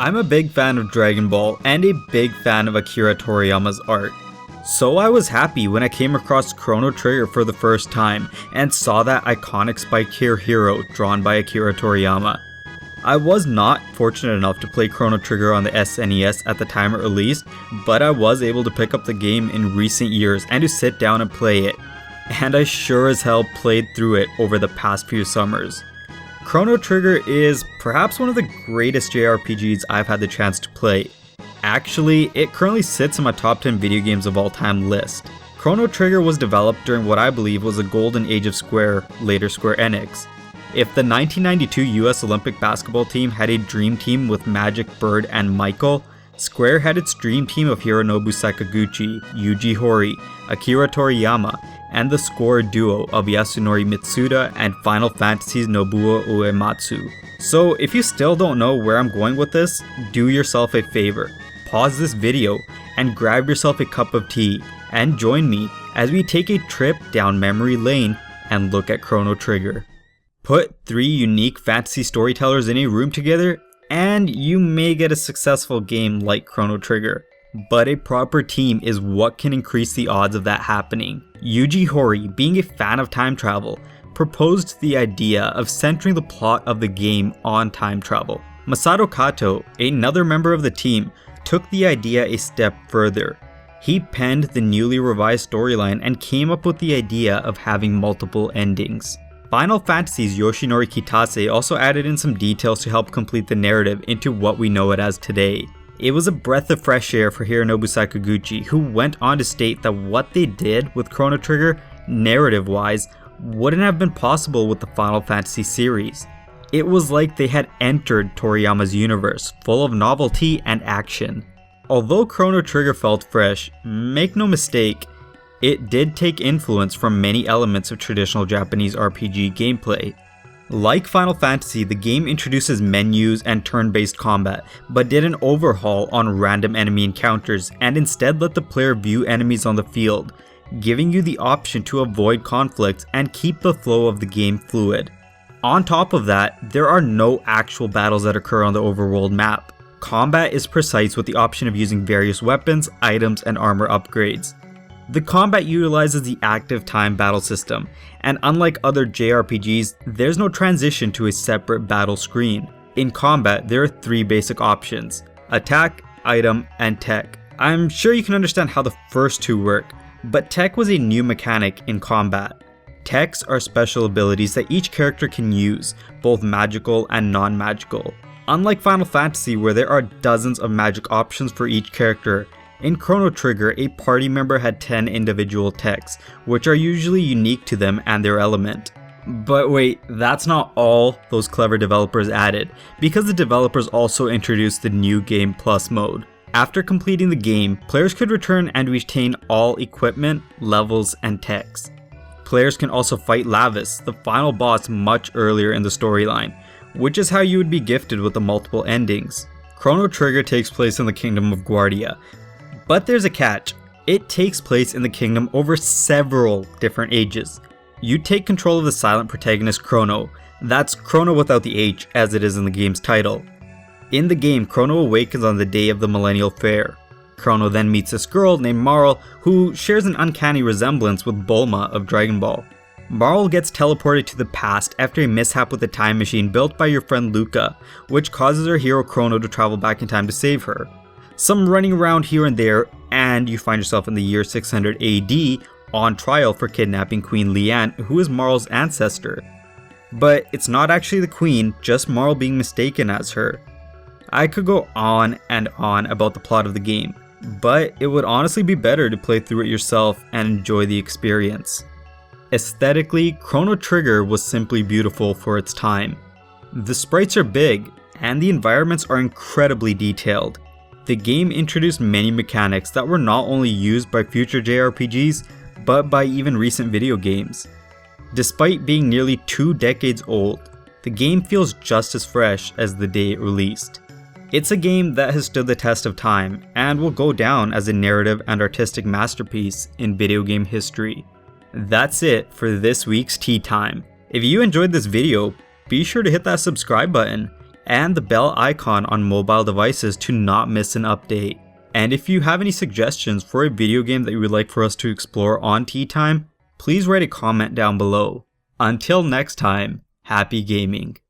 I'm a big fan of Dragon Ball and a big fan of Akira Toriyama's art. So I was happy when I came across Chrono Trigger for the first time and saw that iconic spiked hair hero drawn by Akira Toriyama. I was not fortunate enough to play Chrono Trigger on the SNES at the time it released, but I was able to pick up the game in recent years and to sit down and play it. And I sure as hell played through it over the past few summers. Chrono Trigger is perhaps one of the greatest JRPGs I've had the chance to play. Actually, it currently sits in my top 10 video games of all time list. Chrono Trigger was developed during what I believe was the golden age of Square, later Square Enix. If the 1992 US Olympic basketball team had a dream team with Magic, Bird, and Michael, Square had its dream team of Hironobu Sakaguchi, Yuji Horii, Akira Toriyama, and the score duo of Yasunori Mitsuda and Final Fantasy's Nobuo Uematsu. So if you still don't know where I'm going with this, do yourself a favor. Pause this video and grab yourself a cup of tea and join me as we take a trip down memory lane and look at Chrono Trigger. Put 3 unique fantasy storytellers in a room together and you may get a successful game like Chrono Trigger. But a proper team is what can increase the odds of that happening. Yuji Horii, being a fan of time travel, proposed the idea of centering the plot of the game on time travel. Masato Kato, another member of the team, took the idea a step further. He penned the newly revised storyline and came up with the idea of having multiple endings. Final Fantasy's Yoshinori Kitase also added in some details to help complete the narrative into what we know it as today. It was a breath of fresh air for Hironobu Sakaguchi, who went on to state that what they did with Chrono Trigger, narrative-wise, wouldn't have been possible with the Final Fantasy series. It was like they had entered Toriyama's universe, full of novelty and action. Although Chrono Trigger felt fresh, make no mistake, it did take influence from many elements of traditional Japanese RPG gameplay. Like Final Fantasy, the game introduces menus and turn-based combat, but did an overhaul on random enemy encounters and instead let the player view enemies on the field, giving you the option to avoid conflicts and keep the flow of the game fluid. On top of that, there are no actual battles that occur on the overworld map. Combat is precise with the option of using various weapons, items, and armor upgrades. The combat utilizes the active time battle system, and unlike other JRPGs, there's no transition to a separate battle screen. In combat, there are 3 basic options: attack, item, and tech. I'm sure you can understand how the first 2 work, but tech was a new mechanic in combat. Techs are special abilities that each character can use, both magical and non-magical. Unlike Final Fantasy, where there are dozens of magic options for each character, in Chrono Trigger, a party member had 10 individual techs, which are usually unique to them and their element. But wait, that's not all those clever developers added, because the developers also introduced the new Game Plus mode. After completing the game, players could return and retain all equipment, levels, and techs. Players can also fight Lavis, the final boss, much earlier in the storyline, which is how you would be gifted with the multiple endings. Chrono Trigger takes place in the Kingdom of Guardia. But there's a catch. It takes place in the kingdom over several different ages. You take control of the silent protagonist Chrono. That's Chrono without the H, as it is in the game's title. In the game, Chrono awakens on the day of the Millennial Fair. Chrono then meets this girl named Marle, who shares an uncanny resemblance with Bulma of Dragon Ball. Marle gets teleported to the past after a mishap with a time machine built by your friend Luca, which causes our hero Chrono to travel back in time to save her. Some running around here and there, and you find yourself in the year 600 AD on trial for kidnapping Queen Lian, who is Marle's ancestor. But it's not actually the queen, just Marle being mistaken as her. I could go on and on about the plot of the game, but it would honestly be better to play through it yourself and enjoy the experience. Aesthetically, Chrono Trigger was simply beautiful for its time. The sprites are big, and the environments are incredibly detailed. The game introduced many mechanics that were not only used by future JRPGs, but by even recent video games. Despite being nearly 2 decades old, the game feels just as fresh as the day it released. It's a game that has stood the test of time, and will go down as a narrative and artistic masterpiece in video game history. That's it for this week's Tea Time. If you enjoyed this video, be sure to hit that subscribe button. and the bell icon on mobile devices to not miss an update. And if you have any suggestions for a video game that you would like for us to explore on Tea Time, please write a comment down below. Until next time, happy gaming.